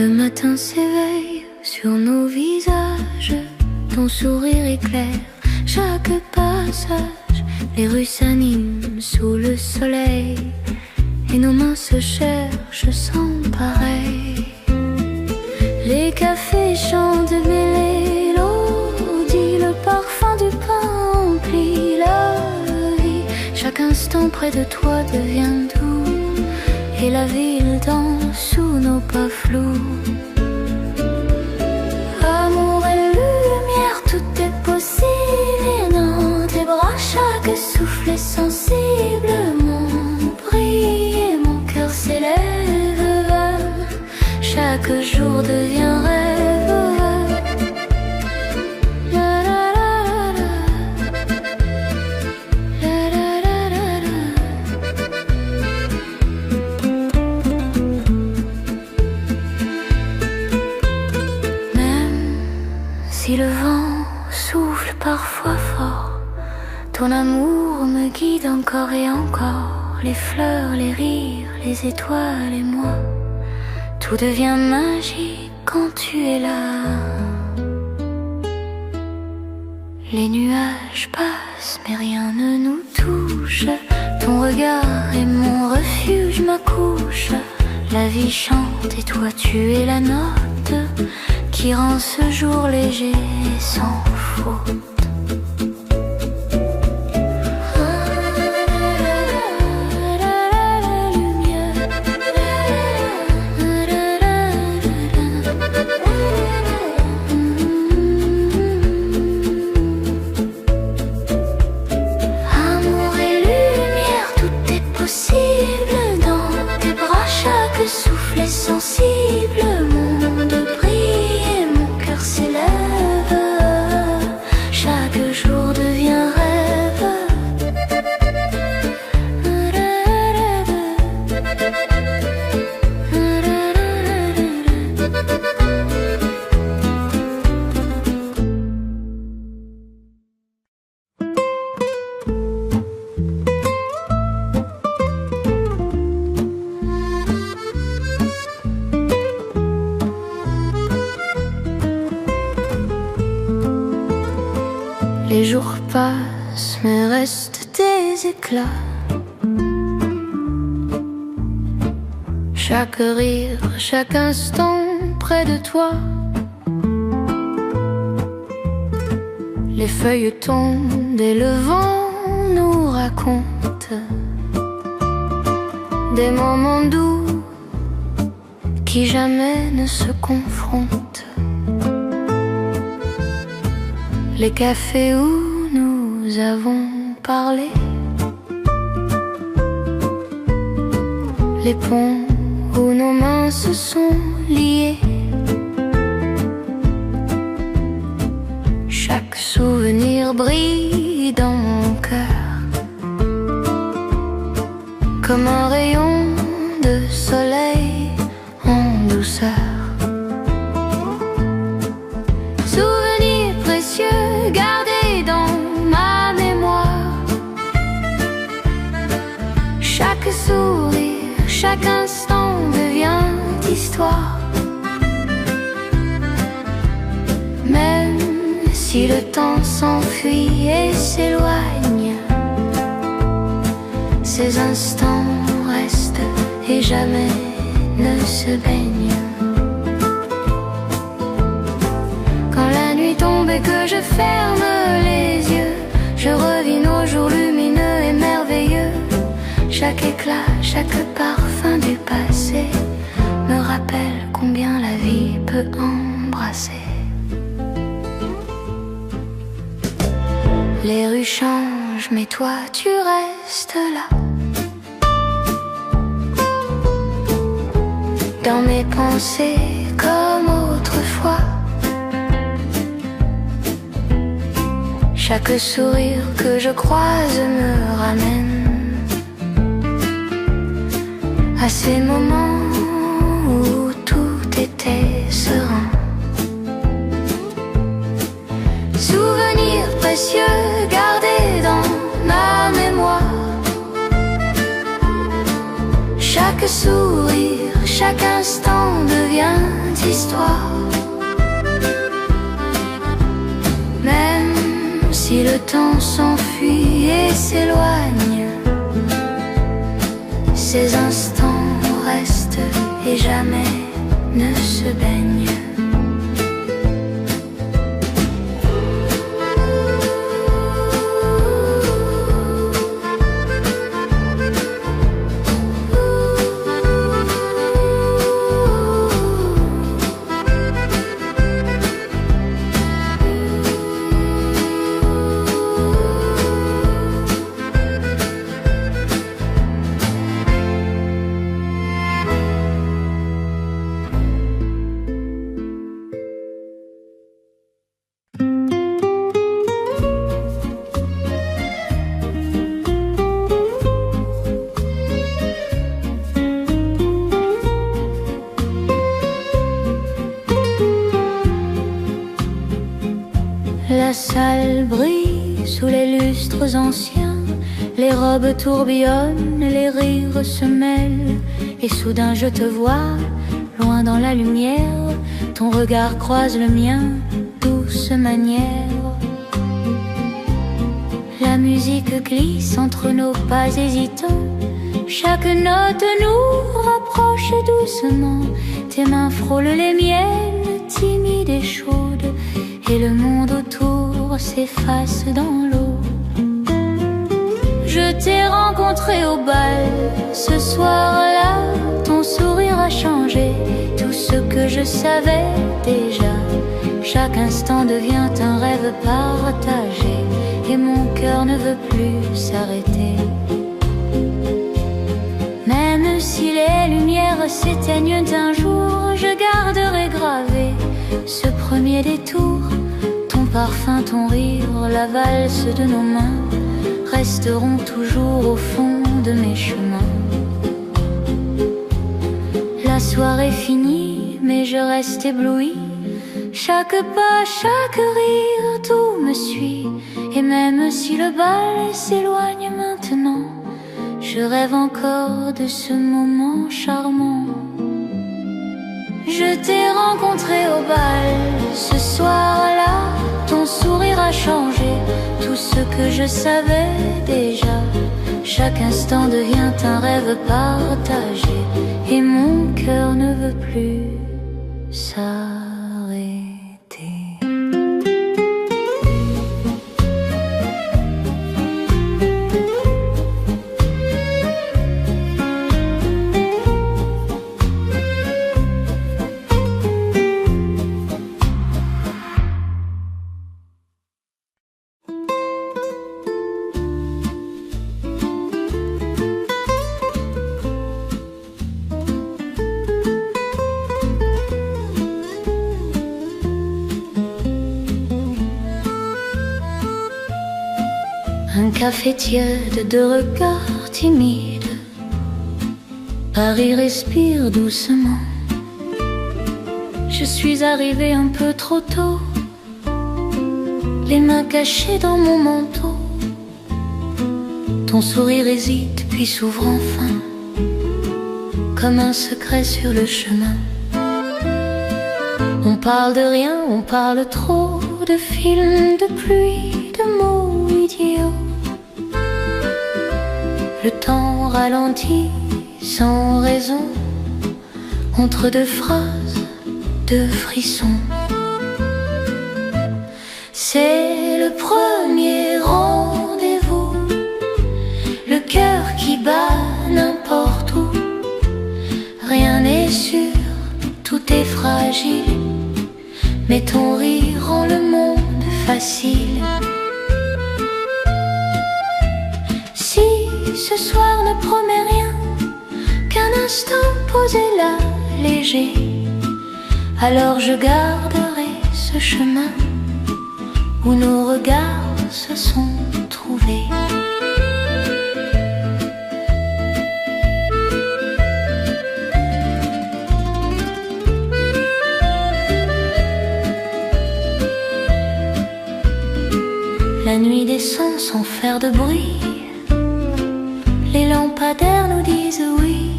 Le matin s'éveille sur nos visages, ton sourire éclaire chaque passage. Les rues s'animent sous le soleil et nos mains se cherchent sans pareil. Les cafés chantent des mélodies, le parfum du pain emplit la vie. Chaque instant près de toi devient doux et la ville danse sous nos pas flous. Amour et lumière, tout est possible et dans tes bras chaque souffle est sensiblement brillé. Mon cœur s'élève, chaque jour devient rêve. Si le vent souffle parfois fort, ton amour me guide encore et encore. Les fleurs, les rires, les étoiles et moi, tout devient magique quand tu es là. Les nuages passent mais rien ne nous touche. Ton regard est mon refuge, ma couche. La vie chante et toi tu es la note qui rend ce jour léger et sans faute. Amour et lumière, tout est possible dans tes bras. Chaque souffle est sensible, monde brille, mon cœur s'élève. Chaque jour devient rêve. Les jours passent mais restent des éclats. Chaque rire, chaque instant près de toi. Les feuilles tombent et le vent nous raconte des moments doux qui jamais ne se confrontent. Les cafés où nous avons parlé, les ponts où nos mains se sont liées. Chaque souvenir brille dans mon cœur comme un rayon de soleil en douceur. Souvenirs précieux gardés dans ma mémoire. Chaque sourire, chaque instant devient histoire. Même si le temps s'enfuit et s'éloigne, ces instants restent et jamais ne se baignent. Quand la nuit tombe et que je ferme les yeux, je revis nos jours lumineux et merveilleux. Chaque éclat, chaque parfum du passé me rappelle combien la vie peut embrasser. Les rues changent mais toi tu restes là. Dans mes pensées comme autrefois. Chaque sourire que je croise me ramène à ces moments où tout était serein. Souvenirs précieux gardés dans ma mémoire. Chaque sourire, chaque instant devient l'histoire. Même si le temps s'enfuit et s'éloigne, ces instants restent et jamais ne se baignent. La salle brille sous les lustres anciens, les robes tourbillonnent, les rires se mêlent, et soudain je te vois, loin dans la lumière, ton regard croise le mien, douce manière. La musique glisse entre nos pas hésitants, chaque note nous rapproche doucement, tes mains frôlent les miennes, timides et chaudes, et le monde autour s'efface dans l'eau. Je t'ai rencontré au bal, ce soir-là, ton sourire a changé tout ce que je savais déjà. Chaque instant devient un rêve partagé, et mon cœur ne veut plus s'arrêter. Même si les lumières s'éteignent un jour, je garderai gravé ce premier détour. Ton parfum, ton rire, la valse de nos mains resteront toujours au fond de mes chemins. La soirée finie, mais je reste éblouie. Chaque pas, chaque rire, tout me suit. Et même si le bal s'éloigne maintenant, je rêve encore de ce moment charmant. Je t'ai rencontré au bal, ce soir-là, ton sourire a changé tout ce que je savais déjà. Chaque instant devient un rêve partagé, et mon cœur ne veut plus s'arrêter. Un café tiède, de regards timides, Paris respire doucement. Je suis arrivée un peu trop tôt, les mains cachées dans mon manteau. Ton sourire hésite puis s'ouvre enfin, comme un secret sur le chemin. On parle de rien, on parle trop, de films, de pluie, de mots idiots. Le temps ralentit sans raison, entre deux phrases, deux frissons. C'est le premier rendez-vous, le cœur qui bat n'importe où. Rien n'est sûr, tout est fragile, mais ton rire rend le monde facile. Si ce soir ne promet rien qu'un instant posé là, léger, alors je garderai ce chemin où nos regards se sont trouvés. La nuit descend sans faire de bruit, les lampadaires nous disent oui.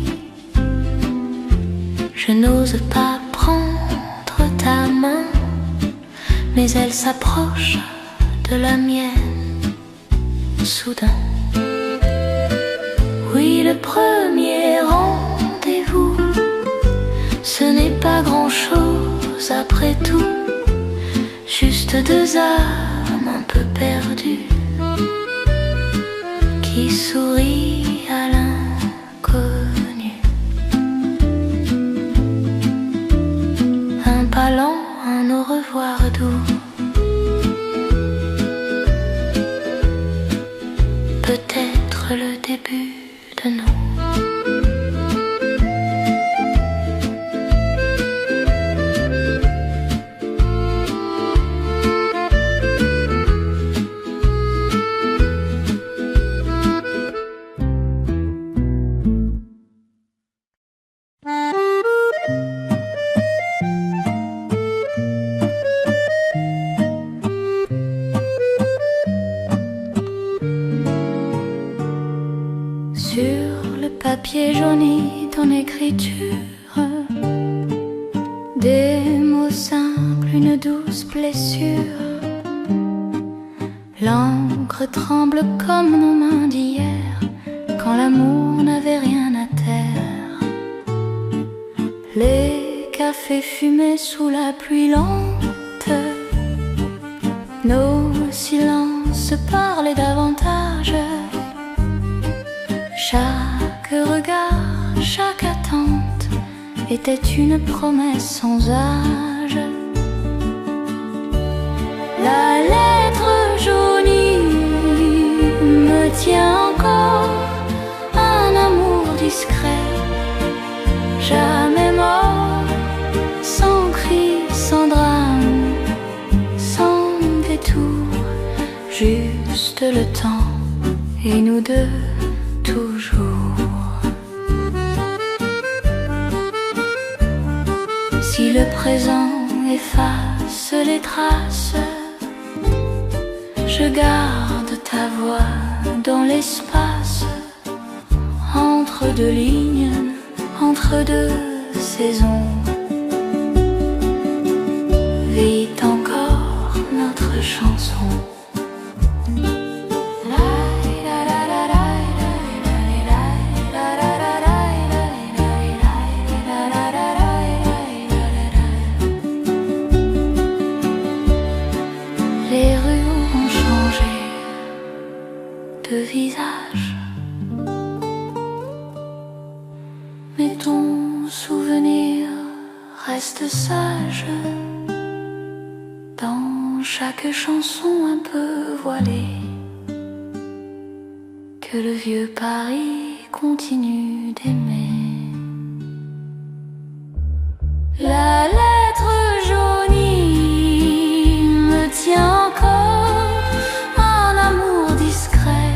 Je n'ose pas prendre mais elle s'approche de la mienne soudain. Oui, le premier rendez-vous, ce n'est pas grand-chose après tout, juste deux âmes un peu perdues qui sourient à l'inconnu. Un pas lent, un au revoir doux, peut-être le début de nous. Papier jauni, ton écriture, des mots simples, une douce blessure. L'encre tremble comme nos mains d'hier, quand l'amour n'avait rien à taire. Les cafés fumés sous la pluie lente, nos silences parlaient davantage. Chaque regard, chaque attente était une promesse sans âge. La lettre jaunie me tient encore, un amour discret, jamais mort, sans cri, sans drame, sans détour, juste le temps et nous deux toujours. Si le présent efface les traces, je garde ta voix dans l'espace, entre deux lignes, entre deux saisons. Vit encore notre chanson. Visage, mais ton souvenir reste sage dans chaque chanson un peu voilée, que le vieux Paris continue d'aimer. La lettre jaunie me tient encore, un amour discret,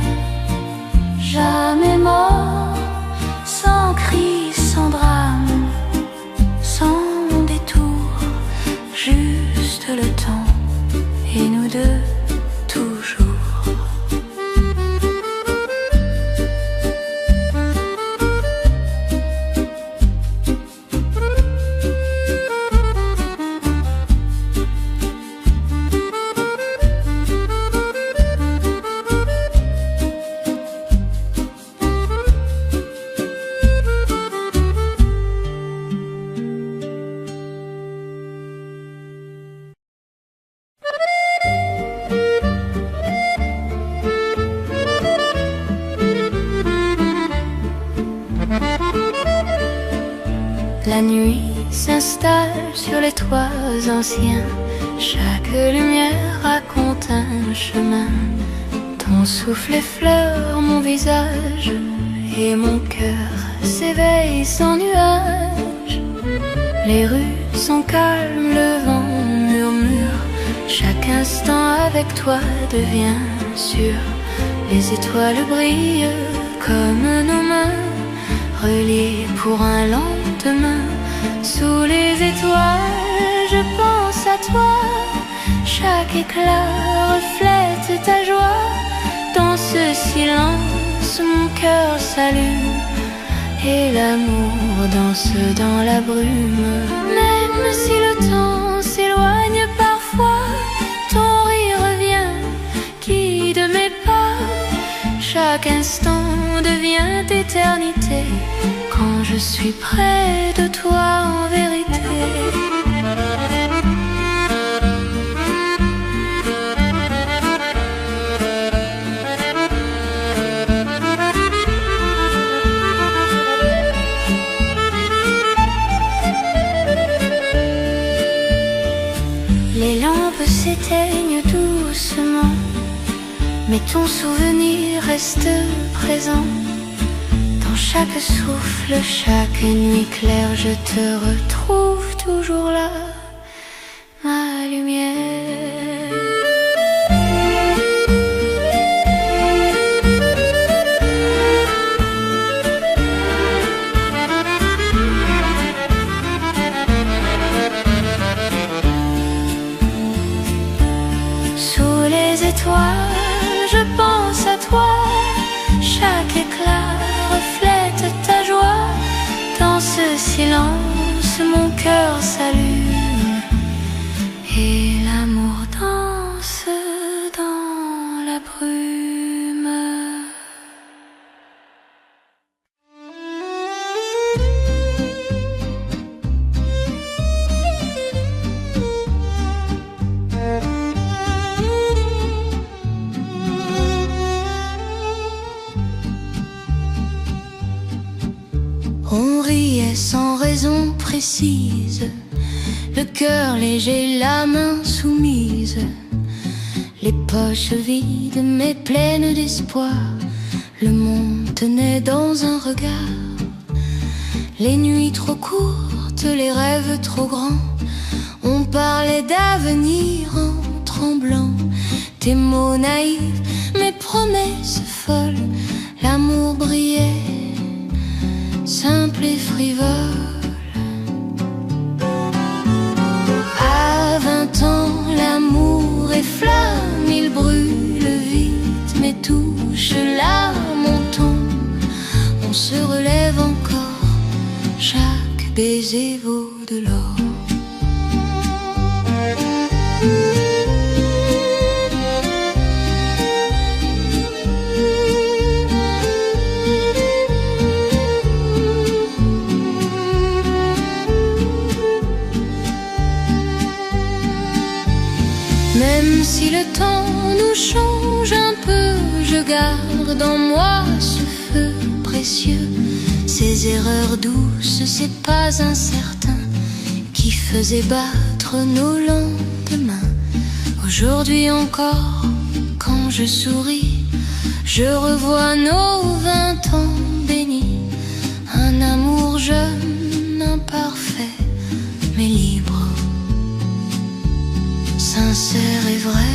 jamais mort, sans cri, sans drame, sans détour, juste le temps et nous deux toujours. La nuit s'installe sur les toits anciens, chaque lumière raconte un chemin. Ton souffle effleure mon visage et mon cœur s'éveille sans nuage. Les rues sont calmes, le vent murmure, chaque instant avec toi devient sûr. Les étoiles brillent comme nos mains, reliées pour un lendemain. Sous les étoiles, je pense à toi, chaque éclat reflète ta joie. Dans ce silence, mon cœur s'allume et l'amour danse dans la brume. Même si le temps s'éloigne parfois, chaque instant devient éternité quand je suis près de toi en vérité. Les lampes s'éteignent doucement, mais ton souvenir reste présent. Dans chaque souffle, chaque nuit claire, je te retrouve toujours là, ma lumière. Sous les étoiles, je pense à toi, chaque éclat reflète ta joie. Dans ce silence, mon cœur s'allume et l'amour danse dans la brume. On riait sans raison précise, le cœur léger, la main soumise, les poches vides mais pleines d'espoir. Le monde tenait dans un regard. Les nuits trop courtes, les rêves trop grands. On parlait d'avenir en tremblant. Tes mots naïfs, mes promesses folles. L'amour brillait simple et frivole. À 20 ans, l'amour est flamme, il brûle vite, mais touche l'âme, on tombe, on se relève encore, chaque baiser vaut de l'or. Même si le temps nous change un peu, je garde en moi ce feu précieux. Ces erreurs douces, ces pas incertains qui faisaient battre nos lendemains. Aujourd'hui encore, quand je souris, je revois nos 20 ans bénis. Un amour jeune, imparfait, mais libre, sincère et vrai.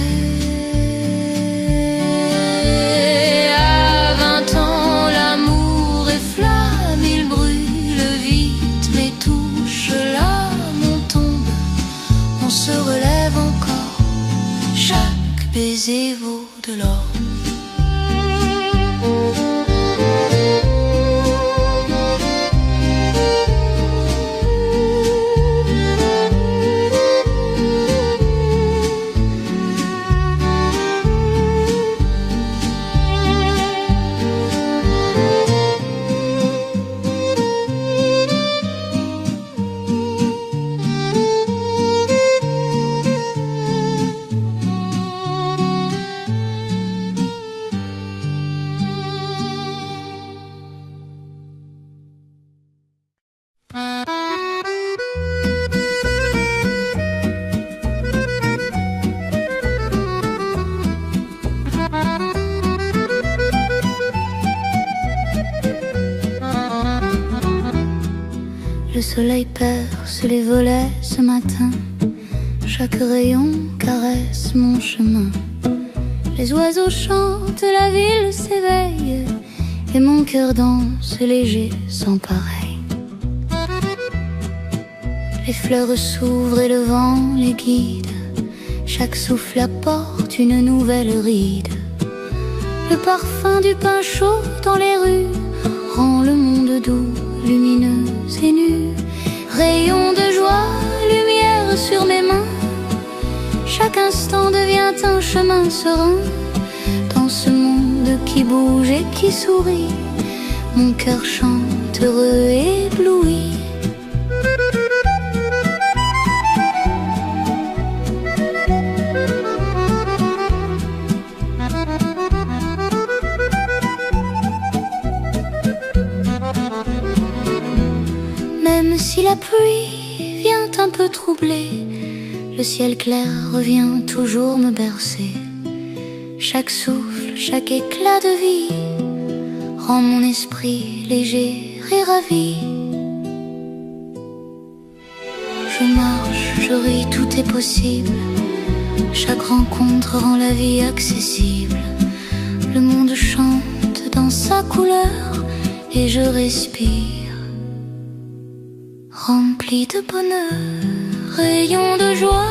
À 20 ans, l'amour est flamme, il brûle vite, mais touche l'âme, on tombe, on se relève encore, chaque baiser vaut de l'or. Le soleil perce les volets ce matin, chaque rayon caresse mon chemin. Les oiseaux chantent, la ville s'éveille, et mon cœur danse léger sans pareil. Les fleurs s'ouvrent et le vent les guide, chaque souffle apporte une nouvelle ride. Le parfum du pain chaud dans les rues rend le monde doux, lumineux et nu. Rayon de joie, lumière sur mes mains, chaque instant devient un chemin serein. Dans ce monde monde qui bouge et qui sourit, mon cœur chante heureux et ébloui. Même si la pluie vient un peu troubler, le ciel clair revient toujours me bercer. Chaque souffle, chaque éclat de vie rend mon esprit léger et ravi. Je marche, je ris, tout est possible. Chaque rencontre rend la vie accessible. Le monde chante dans sa couleur et je respire, rempli de bonheur, rayon de joie.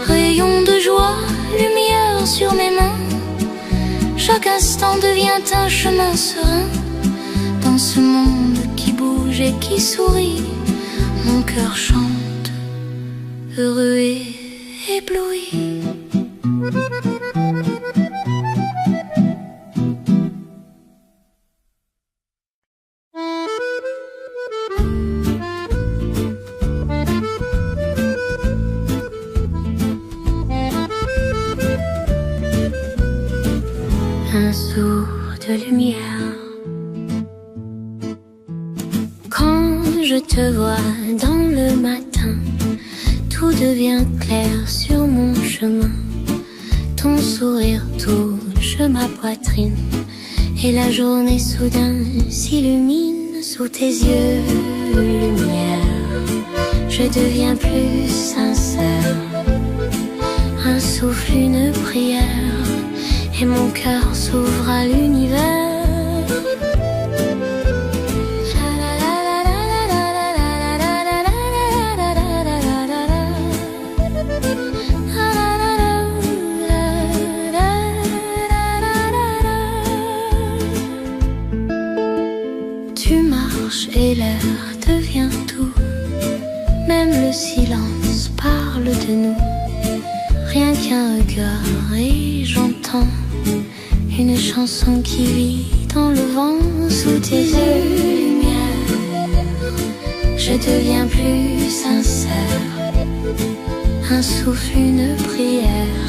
Rayon de joie, lumière sur mes mains. Chaque instant devient un chemin serein. Dans ce monde qui bouge et qui sourit, mon cœur chante, heureux et ébloui. Un jour de lumière, quand je te vois dans le matin, tout devient clair sur mon chemin. Ton sourire touche ma poitrine et la journée soudain s'illumine sous tes yeux lumière. Je deviens plus sincère, un souffle, une prière, et mon cœur s'ouvre à l'univers. Tu marches et l'air devient doux, même le silence parle de nous. Rien qu'un regard et j'entends une chanson qui vit dans le vent sous tes yeux lumière. Je deviens plus sincère, un souffle, une prière,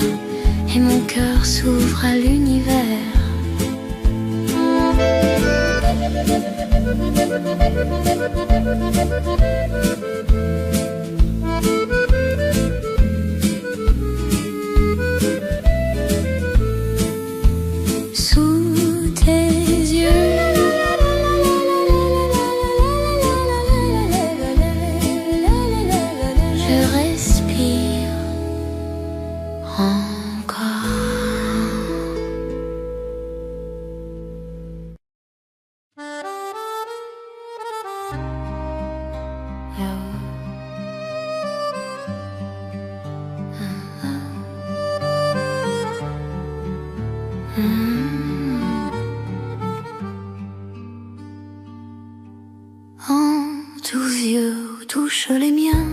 et mon cœur s'ouvre à l'univers. Sous tes yeux, je respire encore. En tous yeux touche les miens,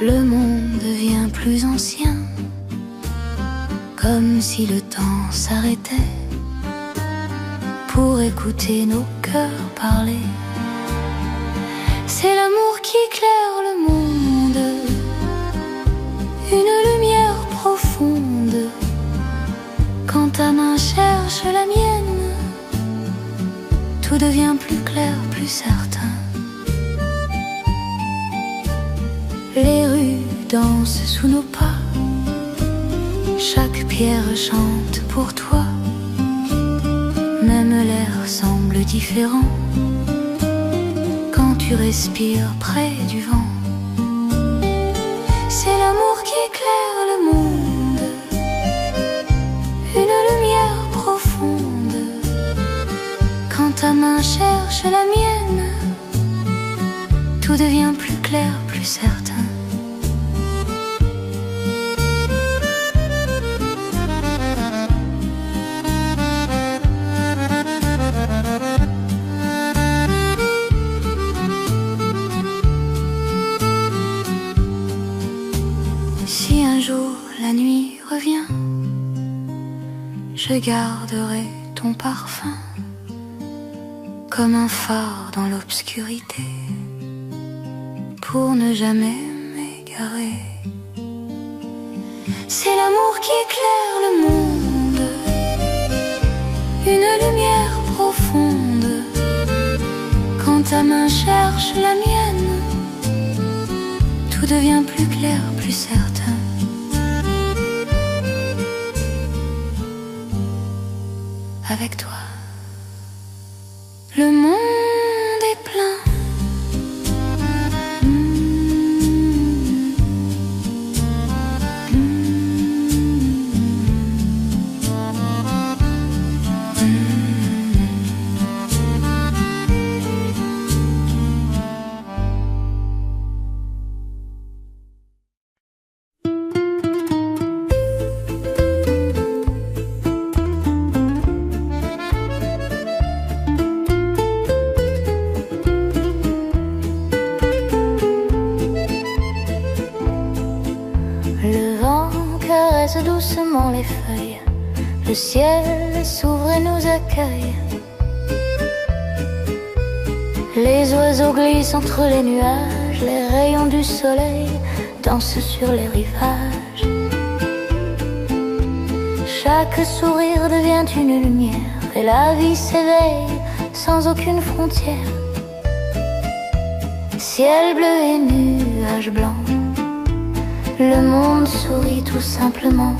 le monde devient plus ancien, comme si le temps s'arrêtait pour écouter nos cœurs parler. C'est l'amour qui éclaire le monde, une lumière profonde. Quand ta main cherche la mienne, tout devient plus clair, plus certain. Les rues dansent sous nos pas, chaque pierre chante pour toi. Même l'air semble différent quand tu respires près du vent. C'est l'amour qui éclaire le monde, une lumière profonde. Quand ta main cherche la mienne, tout devient plus clair, plus certain. Si un jour la nuit revient, je garderai ton parfum comme un phare dans l'obscurité, pour ne jamais m'égarer. C'est l'amour qui éclaire le monde, une lumière profonde. Quand ta main cherche la mienne, tout devient plus clair, plus certain. Avec toi, le monde est plein. Doucement les feuilles, le ciel s'ouvre et nous accueille. Les oiseaux glissent entre les nuages, les rayons du soleil dansent sur les rivages. Chaque sourire devient une lumière et la vie s'éveille sans aucune frontière. Ciel bleu et nuages blancs, le monde sourit tout simplement.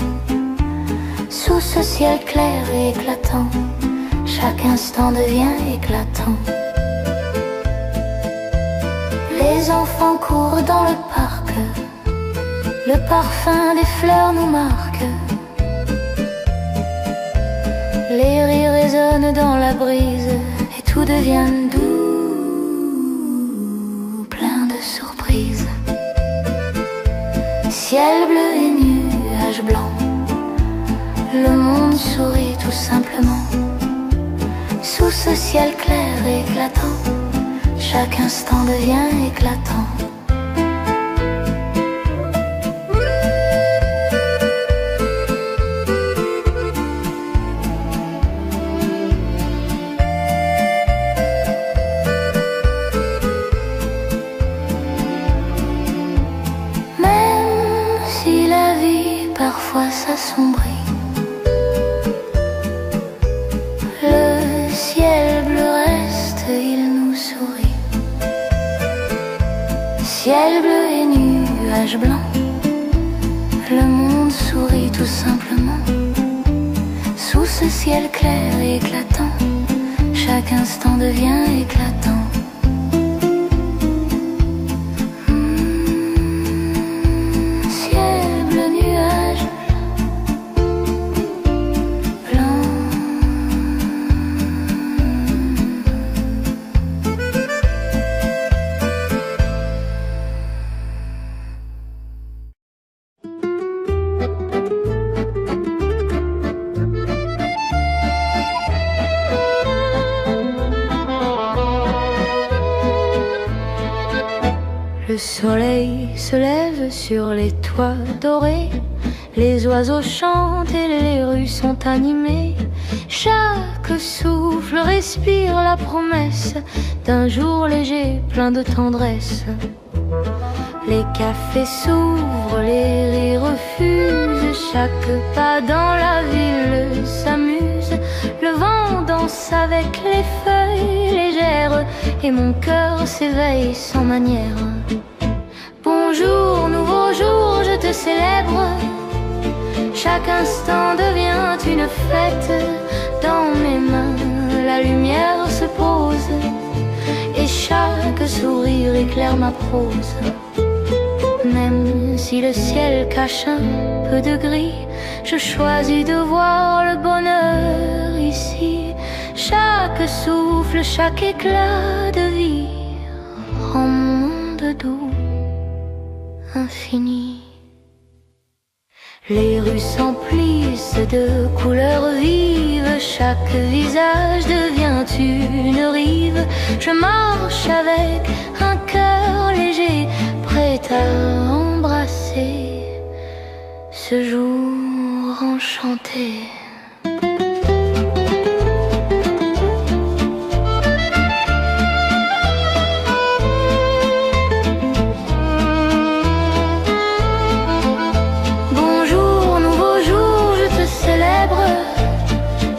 Sous ce ciel clair et éclatant, chaque instant devient éclatant. Les enfants courent dans le parc, le parfum des fleurs nous marque. Les rires résonnent dans la brise et tout devient doux, plein de surprises. Ciel bleu et nuages blancs, le monde sourit tout simplement. Sous ce ciel clair et éclatant, chaque instant devient éclatant. Parfois s'assombrit, le ciel bleu reste, il nous sourit. Ciel bleu et nuages blancs, le monde sourit tout simplement. Sous ce ciel clair et éclatant, chaque instant devient éclatant. Le soleil se lève sur les toits dorés, les oiseaux chantent et les rues sont animées. Chaque souffle respire la promesse d'un jour léger plein de tendresse. Les cafés s'ouvrent, les rires refusent, chaque pas dans la ville s'amuse. Le vent danse avec les feuilles légères et mon cœur s'éveille sans manière. Bonjour, nouveau jour, je te célèbre. Chaque instant devient une fête. Dans mes mains, la lumière se pose et chaque sourire éclaire ma prose. Même si le ciel cache un peu de gris, je choisis de voir le bonheur ici. chaque souffle, chaque éclat de vie rend mon monde doux, infini. Les rues s'emplissent de couleurs vives, chaque visage devient une rive. Je marche avec un cœur léger, prêt à embrasser ce jour enchanté.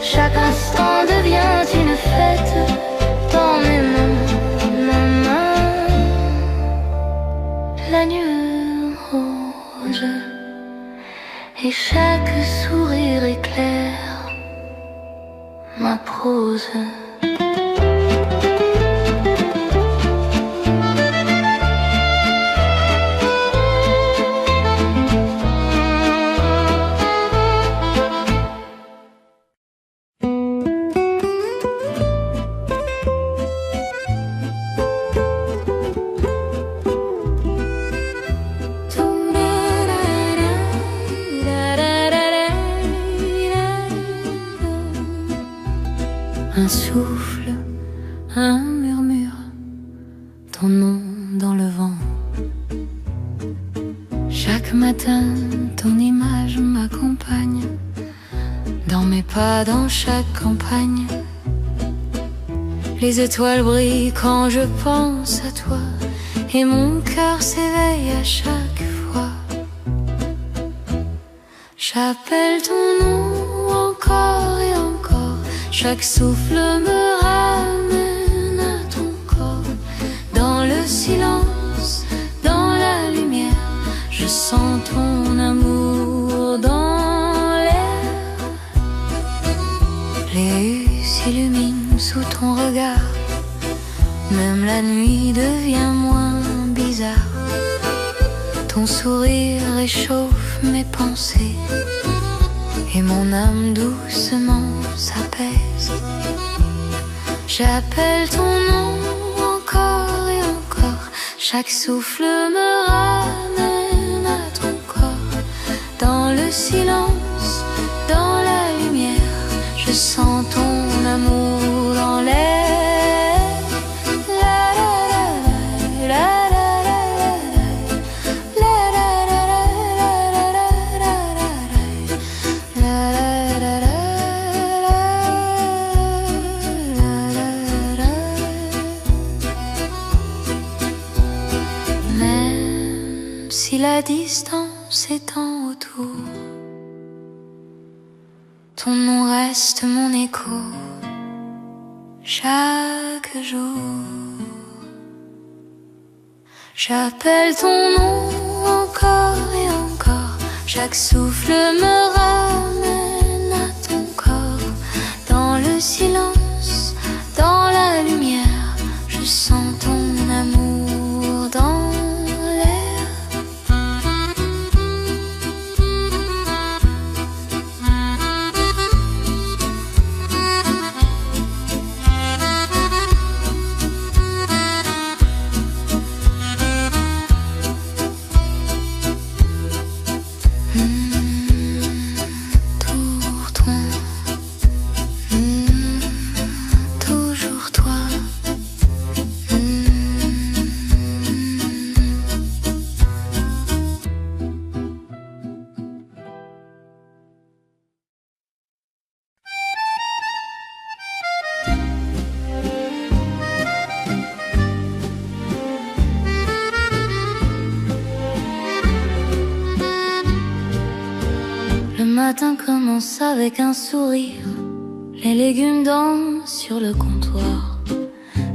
Chaque instant devient une fête dans mes mains, la nuit rose, et chaque sourire éclaire ma prose. Un souffle, un murmure, ton nom dans le vent. Chaque matin, ton image m'accompagne, dans mes pas, dans chaque campagne. Les étoiles brillent quand je pense à toi, et mon cœur s'éveille à chaque fois. J'appelle ton nom encore et encore, chaque souffle me ramène à ton corps. Dans le silence, dans la lumière, je sens ton amour dans l'air. Les rues s'illuminent sous ton regard, même la nuit devient moins bizarre. Ton sourire réchauffe mes pensées, et mon âme doucement s'apaise. J'appelle ton nom encore et encore, chaque souffle me ramène à ton corps. Dans le silence, dans la lumière, je sens ton amour dans l'air. Si la distance s'étend autour, ton nom reste mon écho chaque jour. J'appelle ton nom encore et encore, chaque souffle me ramène à ton corps. Dans le silence, dans la lumière, je sens ton amour dans l'air. Toujours toi. Le matin commence avec un sourire, les légumes dansent sur le comptoir.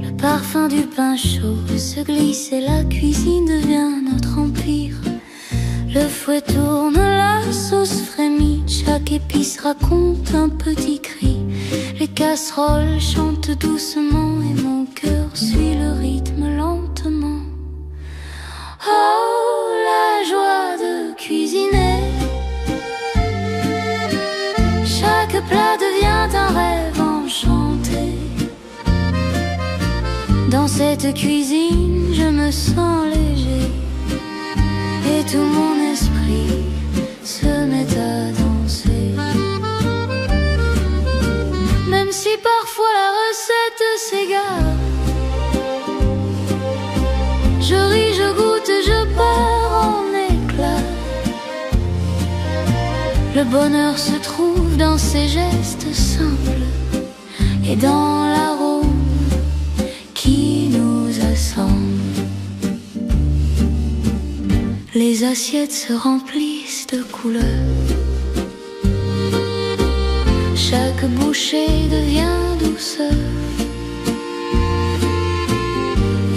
Le parfum du pain chaud se glisse et la cuisine devient notre empire. Le fouet tourne, la sauce frémit, chaque épice raconte un petit cri. Les casseroles chantent doucement et mon cœur suit le rythme lentement. Oh, la joie de cuisiner. Chaque plat devient un rêve enchanté. Dans cette cuisine, je me sens léger et tout mon esprit se met à danser. Même si parfois la recette s'égare, je ris, je goûte, je pars en éclats. Le bonheur se trouve dans ces gestes simples et dans l'arôme qui nous assemble. Les assiettes se remplissent de couleurs, chaque bouchée devient douceur.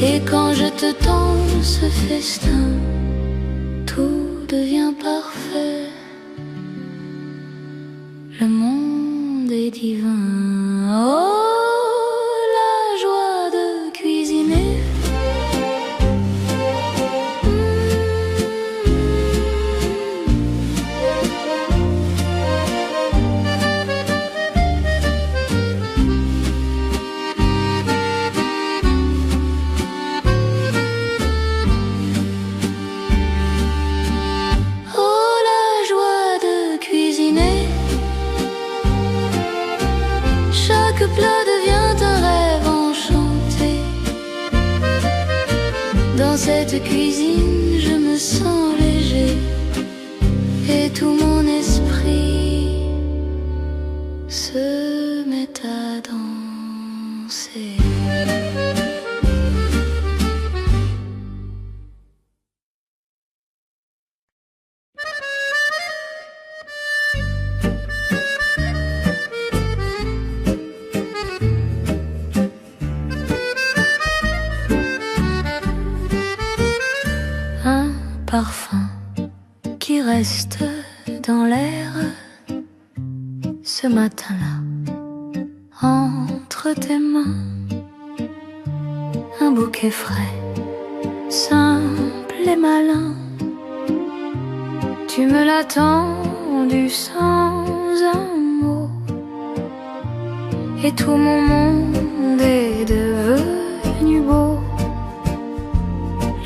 Et quand je te tends ce festin, tout devient parfait. Le monde est divin. Oh, la joie de cuisiner. Plat devient un rêve enchanté. Dans cette cuisine, je me sens léger et tout mon esprit se met à danser. Parfum qui reste dans l'air ce matin-là, entre tes mains, un bouquet frais, simple et malin. Tu me l'as tendu sans un mot, et tout mon monde est devenu beau.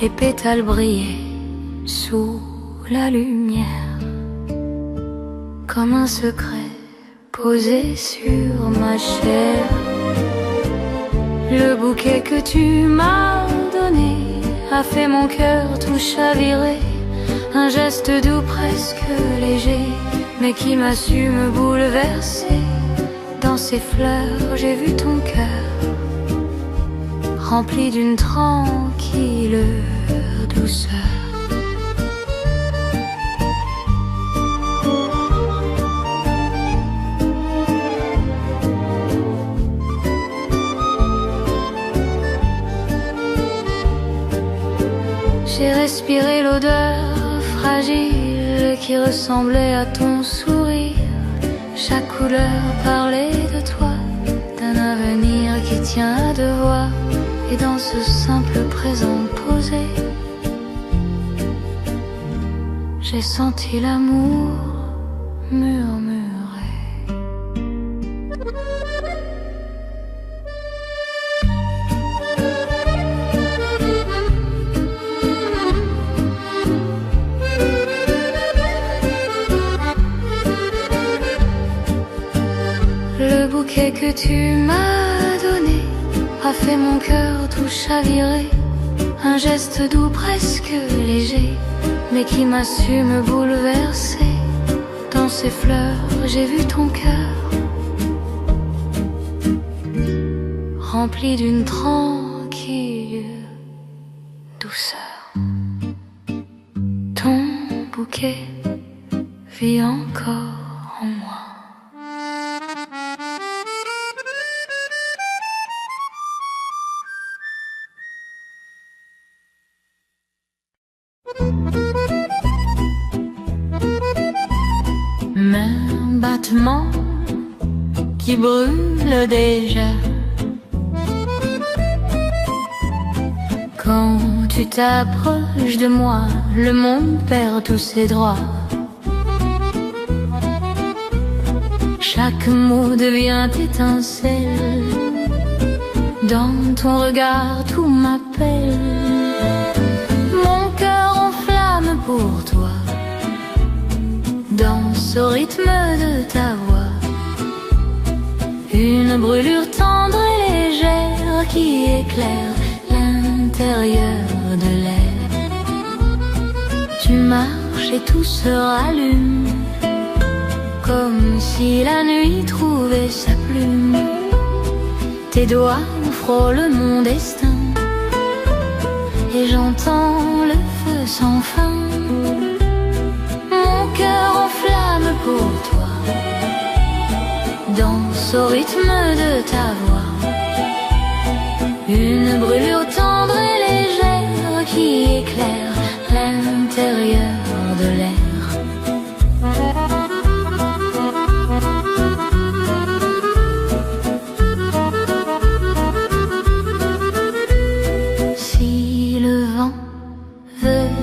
Les pétales brillaient sous la lumière, comme un secret posé sur ma chair. Le bouquet que tu m'as donné a fait mon cœur tout chavirer. Un geste doux presque léger, mais qui m'a su me bouleverser. Dans ces fleurs j'ai vu ton cœur rempli d'une tranquille douceur. J'ai respiré l'odeur fragile qui ressemblait à ton sourire. Chaque couleur parlait de toi, d'un avenir qui tient à deux voix. Et dans ce simple présent posé, j'ai senti l'amour murmurer. Le bouquet que tu m'as donné a fait mon cœur tout chavirer. Un geste doux presque léger, mais qui m'a su me bouleverser. Dans ces fleurs j'ai vu ton cœur rempli d'une tranquille douceur. Ton bouquet vit encore en moi. Un battement qui brûle déjà quand tu t'approches de moi. Le monde perd tous ses droits. Chaque mot devient étincelle Dans ton regard tout m'appelle, mon cœur en flamme pour toi. Danse au rythme de ta voix, une brûlure tendre et légère qui éclaire l'intérieur de l'air. Tu marches et tout se rallume, comme si la nuit trouvait sa plume. Tes doigts frôlent mon destin, et j'entends le feu sans fin. Mon cœur en flamme pour toi, danse au rythme de ta voix, une brûlure tendre et légère qui éclaire l'intérieur de l'air.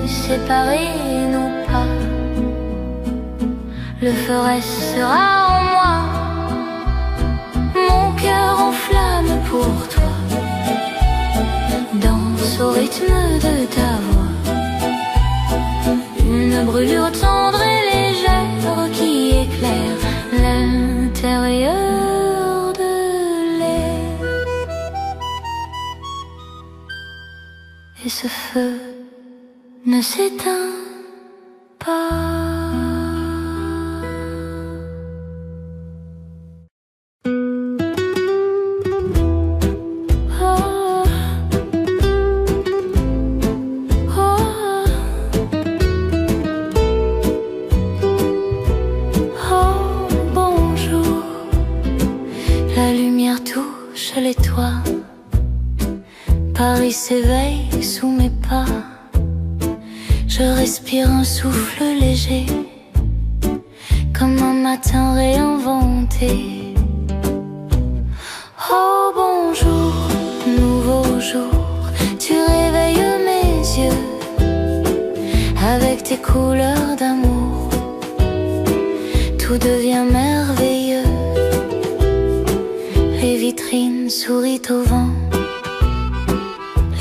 Séparer nos pas, le feu restera en moi. Mon cœur en flamme pour toi, danse au rythme de ta voix, une brûlure tendre et légère qui éclaire l'intérieur de l'air. Et ce feu ne s'éteint pas. Bonjour, la lumière touche les toits, Paris s'éveille sous mes pas. Je respire un souffle léger, comme un matin réinventé. Oh bonjour, nouveau jour, tu réveilles mes yeux avec tes couleurs d'amour. Tout devient merveilleux, les vitrines sourient au vent,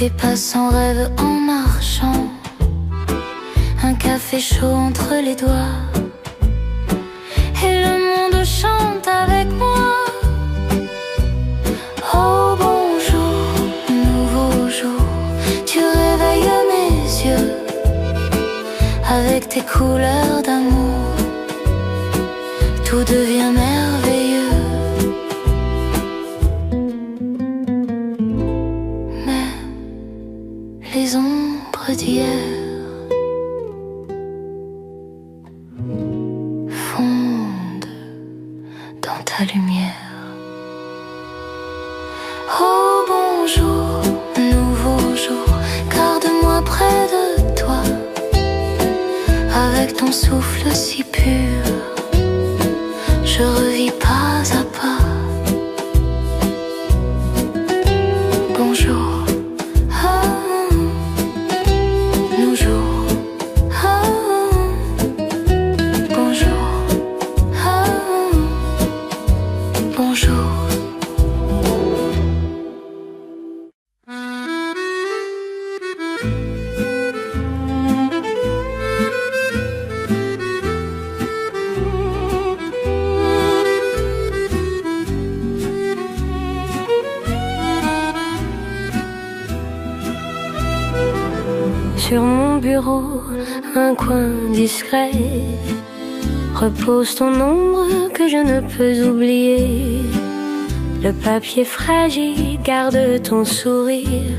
les passants rêvent en marchant. Un café chaud entre les doigts, et le monde chante avec moi. Oh bonjour, nouveau jour, tu réveilles mes yeux avec tes couleurs d'amour. Tout devient merveilleux, mais les ombres d'hier ta lumière. Oh bonjour, nouveau jour, garde-moi près de toi, avec ton souffle si pur, je revis pas à pas. Bonjour, nos jours, bonjour. Bonjour. Sur mon bureau, un coin discret, repose ton ombre que je ne peux oublier. Le papier fragile garde ton sourire,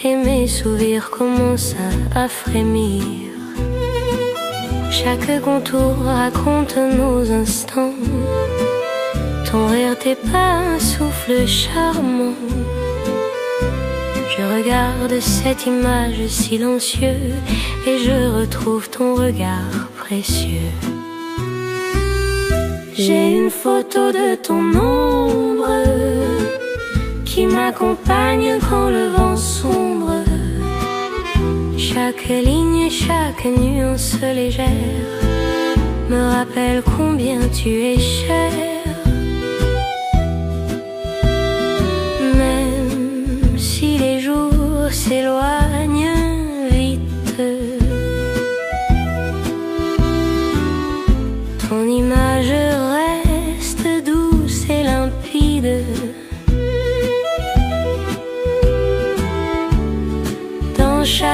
et mes souvenirs commencent à frémir. Chaque contour raconte nos instants, ton rire, tes pas, un souffle charmant. Je regarde cette image silencieuse et je retrouve ton regard précieux. J'ai une photo de ton ombre qui m'accompagne quand le vent sombre. Chaque ligne, chaque nuance légère me rappelle combien tu es cher. Même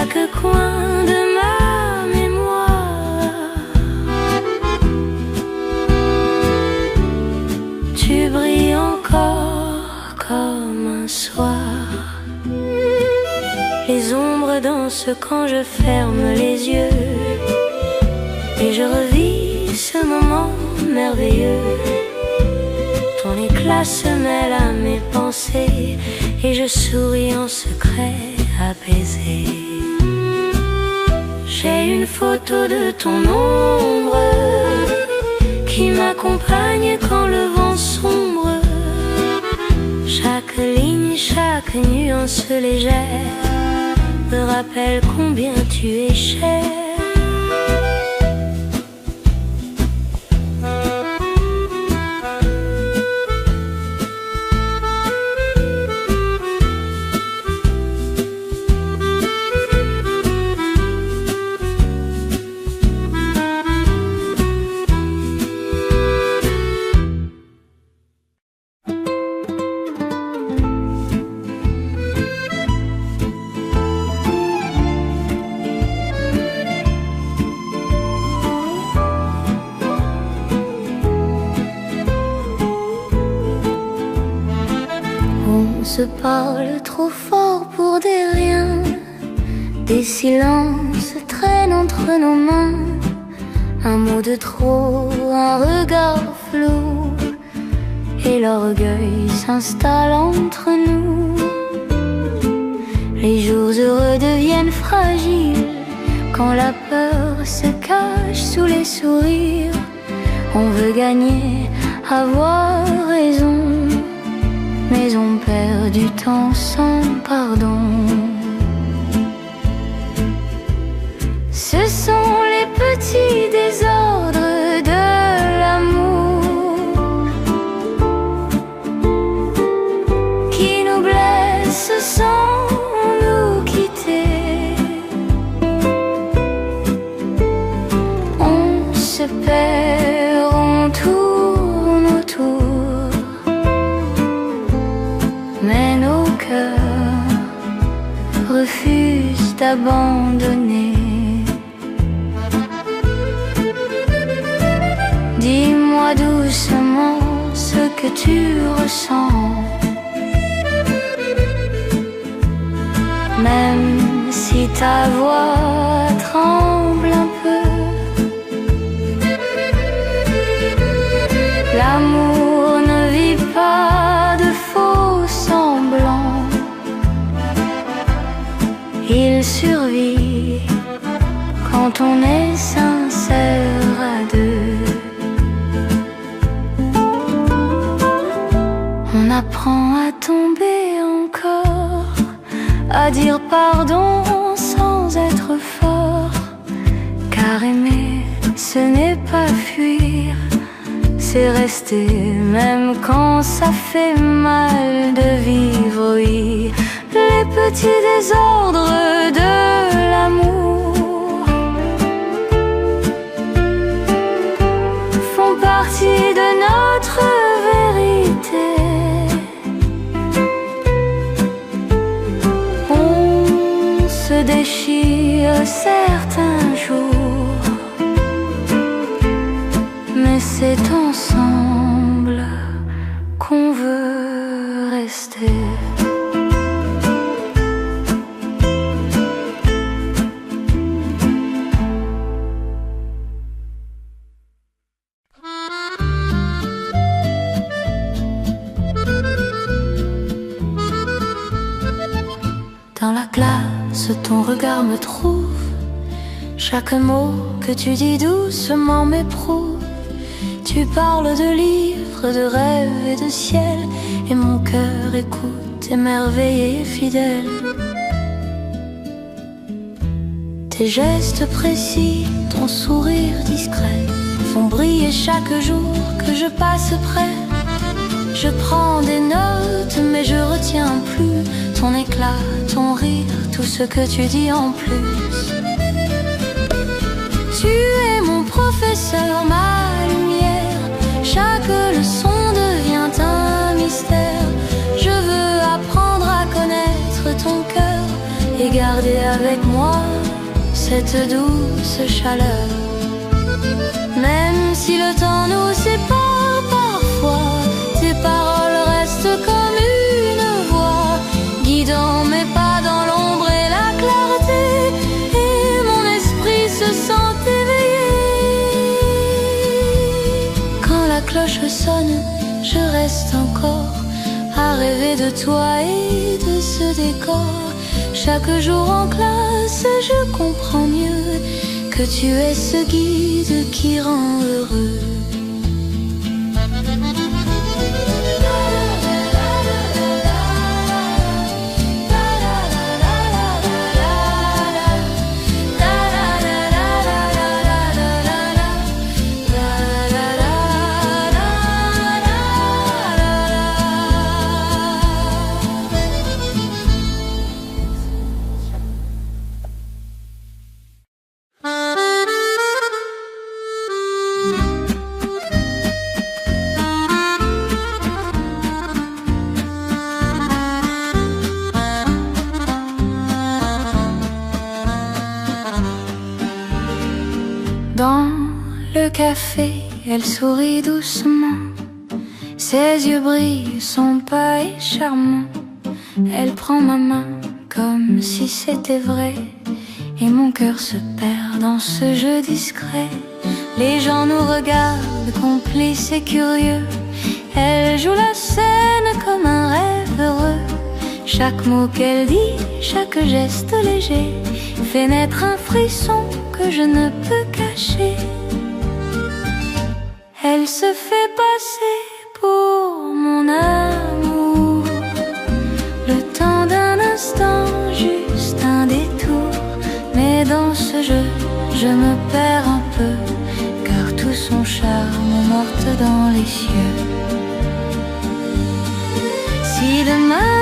chaque coin de ma mémoire. Tu brilles encore comme un soir. Les ombres dansent quand je ferme les yeux et je revis ce moment merveilleux. Ton éclat se mêle à mes pensées et je souris en secret apaisé. J'ai une photo de ton ombre qui m'accompagne quand le vent sombre. Chaque ligne, chaque nuance légère me rappelle combien tu es cher. On se parle trop fort pour des riens. Des silences traînent entre nos mains. Un mot de trop, un regard flou, et l'orgueil s'installe entre nous. Les jours heureux deviennent fragiles quand la peur se cache sous les sourires. On veut gagner, avoir raison, mais on perd du temps sans pardon. Ce sont les petits désordres de l'amour qui nous blessent sans nous quitter. On se perd, on tourne autour, mais nos cœurs refusent d'abandonner. Dis-moi doucement ce que tu ressens, même si ta voix tremble un peu. L'amour ne vit pas de faux semblants, il survit quand on est sincère à deux. On apprend à tomber encore, à dire pardon sans être fort, car aimer ce n'est pas fuir, c'est rester même quand ça fait mal de vivre, oui. Les petits désordres de l'amour font partie de notre vérité. On se déchire certains jours, mais c'est ensemble qu'on veut rester. Dans la classe, ton regard me trouve. Chaque mot que tu dis doucement m'éprouve. Tu parles de livres, de rêves et de ciel, et mon cœur écoute, émerveillé et fidèle. Tes gestes précis, ton sourire discret font briller chaque jour que je passe près. Je prends des notes mais je retiens plus ton éclat, ton rire, tout ce que tu dis en plus. Tu es mon professeur, ma lumière, chaque leçon devient un mystère. Je veux apprendre à connaître ton cœur et garder avec moi cette douce chaleur. Même si le temps nous sépare parfois, tes paroles restent comme une voix, guidant mes pas dans l'ombre et la clarté, et mon esprit se sent éveillé. Quand la cloche sonne, je reste encore à rêver de toi et de ce décor. Chaque jour en classe, je comprends mieux que tu es ce guide qui rend heureux. Dans le café, elle sourit doucement. Ses yeux brillent, son pas est charmant. Elle prend ma main comme si c'était vrai, et mon cœur se perd dans ce jeu discret. Les gens nous regardent, complices et curieux. Elle joue la scène comme un rêve heureux. Chaque mot qu'elle dit, chaque geste léger fait naître un frisson que je ne peux cacher. Elle se fait passer pour mon amour, le temps d'un instant, juste un détour. Mais dans ce jeu, je me perds un peu, car tout son charme morte dans les cieux. Si demain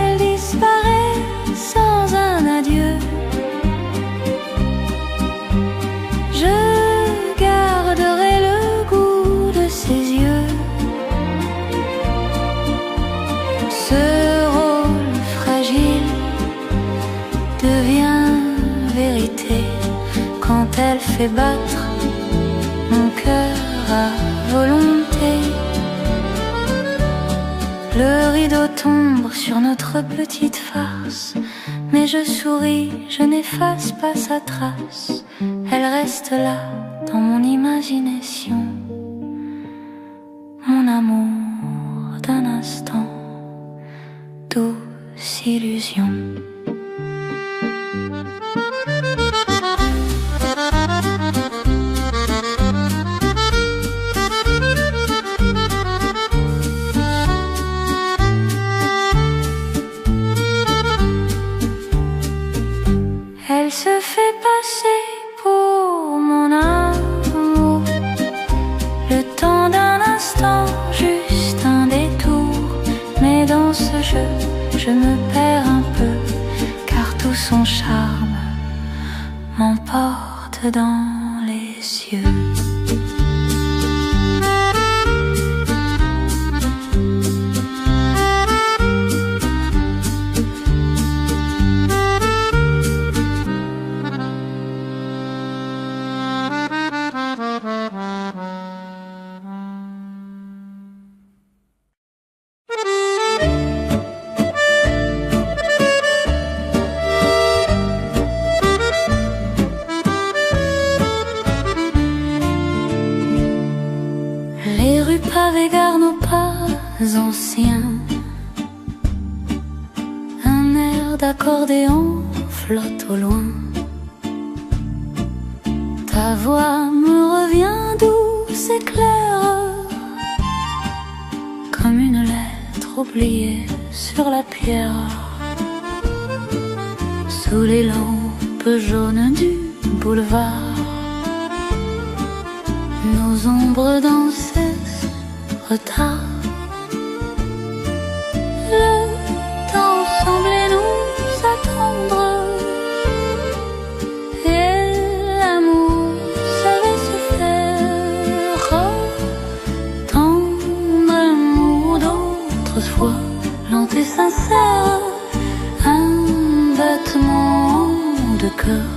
elle disparaît sans un adieu, je garderai le goût de ses yeux. Ce rôle fragile devient vérité quand elle fait battre mon cœur à volonté. Le rideau tombe sur notre petite farce, mais je souris, je n'efface pas sa trace. Elle reste là dans mon imagination, mon amour d'un instant, douce illusion. Elle se fait passer pour mon amour, le temps d'un instant, juste un détour. Mais dans ce jeu, je me perds un peu, car tout son charme m'emporte dans les cieux. Les rues pavées gardent nos pas anciens. Un air d'accordéon flotte au loin. Ta voix me revient douce et claire, comme une lettre oubliée sur la pierre. Sous les lampes jaunes du boulevard, nos ombres dansaient retard. Le temps semblait nous attendre, et l'amour savait se faire. Tendre amour d'autrefois, lent et sincère, un battement de cœur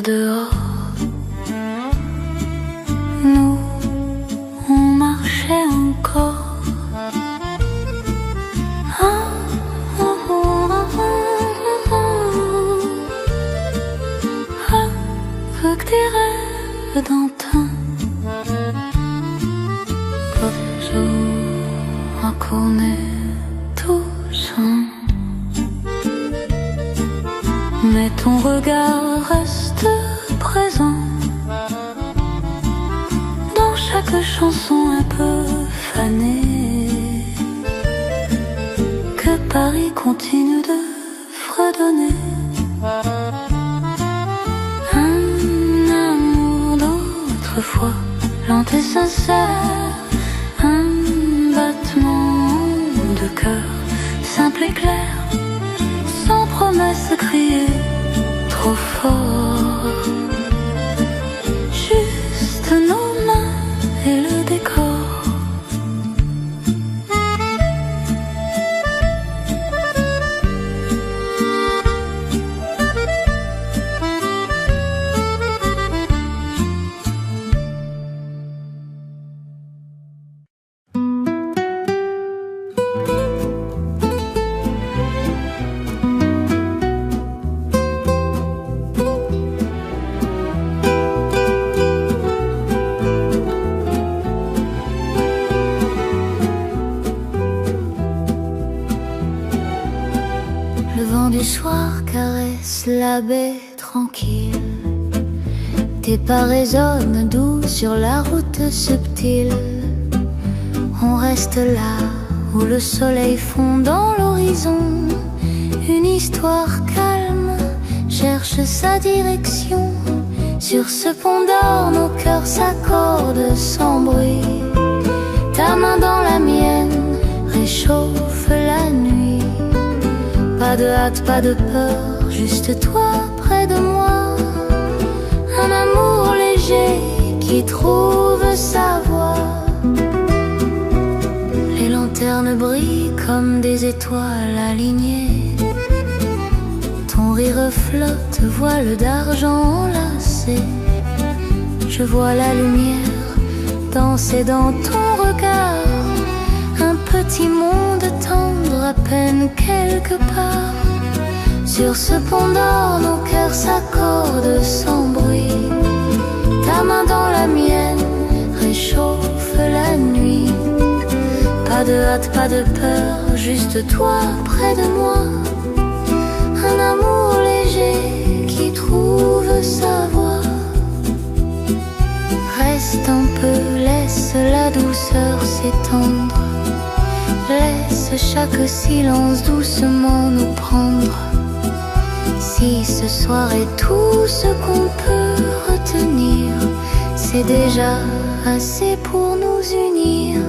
dehors. Nous, on marchait encore. Avec des rêves d'antan, toujours qu'on est tous un. Mais ton regard reste présent dans chaque chanson un peu fanée que Paris continue de fredonner. Un amour d'autrefois, lent et sincère, un battement de cœur simple et clair, sans promesse criée trop fort. Juste nos mains et le décor. La baie tranquille, tes pas résonnent doux sur la route subtile. On reste là où le soleil fond dans l'horizon. Une histoire calme cherche sa direction. Sur ce pont d'or, nos cœurs s'accordent sans bruit. Ta main dans la mienne réchauffe la nuit. Pas de hâte, pas de peur, juste toi près de moi. Un amour léger qui trouve sa voie. Les lanternes brillent comme des étoiles alignées. Ton rire flotte, voile d'argent enlacé. Je vois la lumière danser dans ton regard. Un petit monde tendre à peine quelque part. Sur ce pont d'or, nos cœurs s'accordent sans bruit. Ta main dans la mienne réchauffe la nuit. Pas de hâte, pas de peur, juste toi près de moi. Un amour léger qui trouve sa voie. Reste un peu, laisse la douceur s'étendre. Laisse chaque silence doucement nous prendre. Si ce soir est tout ce qu'on peut retenir, c'est déjà assez pour nous unir.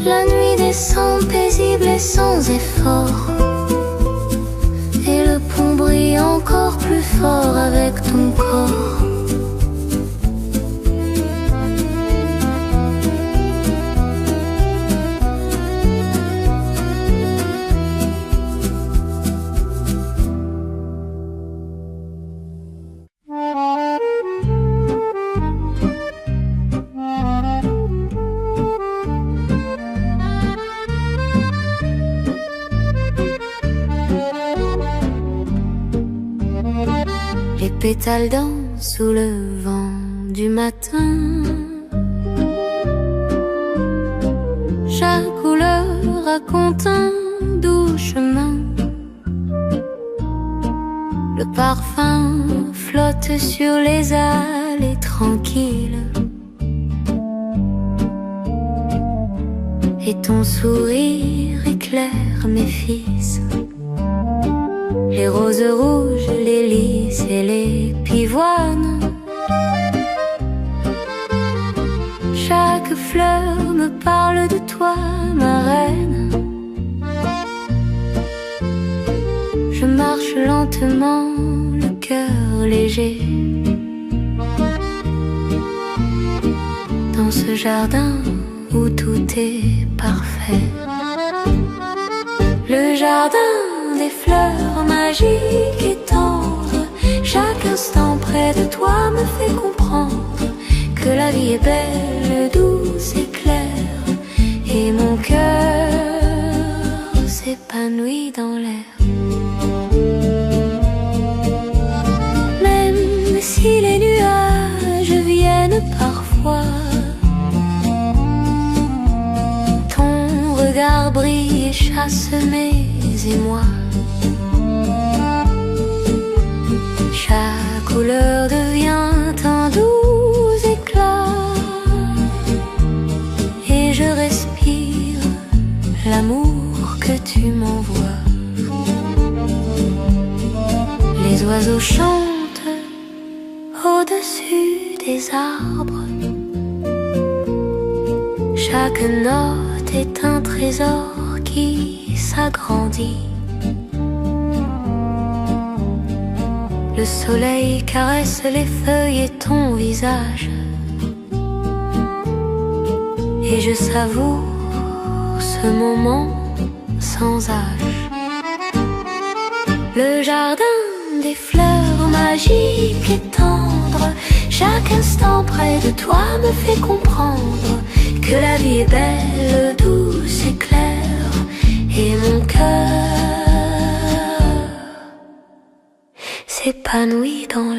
La nuit descend paisible et sans effort, et le pont brille encore plus fort avec ton corps. Pétales dansent sous le vent du matin. Chaque couleur raconte un doux chemin. Le parfum flotte sur les allées tranquilles. Et ton sourire éclaire mes fils. Les roses rouges, les lys et les pivoines. Chaque fleur me parle de toi, ma reine. Je marche lentement, le cœur léger, dans ce jardin où tout est parfait. Le jardin des fleurs magiques et tendres, Chaque instant près de toi me fait comprendre que la vie est belle, douce et claire, et mon cœur s'épanouit dans l'air. Même si les nuages viennent parfois, ton regard brille et chasse mes émois. Chaque couleur devient un doux éclat, et je respire l'amour que tu m'envoies. Les oiseaux chantent au-dessus des arbres. Chaque note est un trésor qui s'agrandit. Le soleil caresse les feuilles et ton visage, et je savoure ce moment sans âge. Le jardin des fleurs magiques et tendres, chaque instant près de toi me fait comprendre que la vie est belle, douce et claire, et mon cœur s'épanouit dans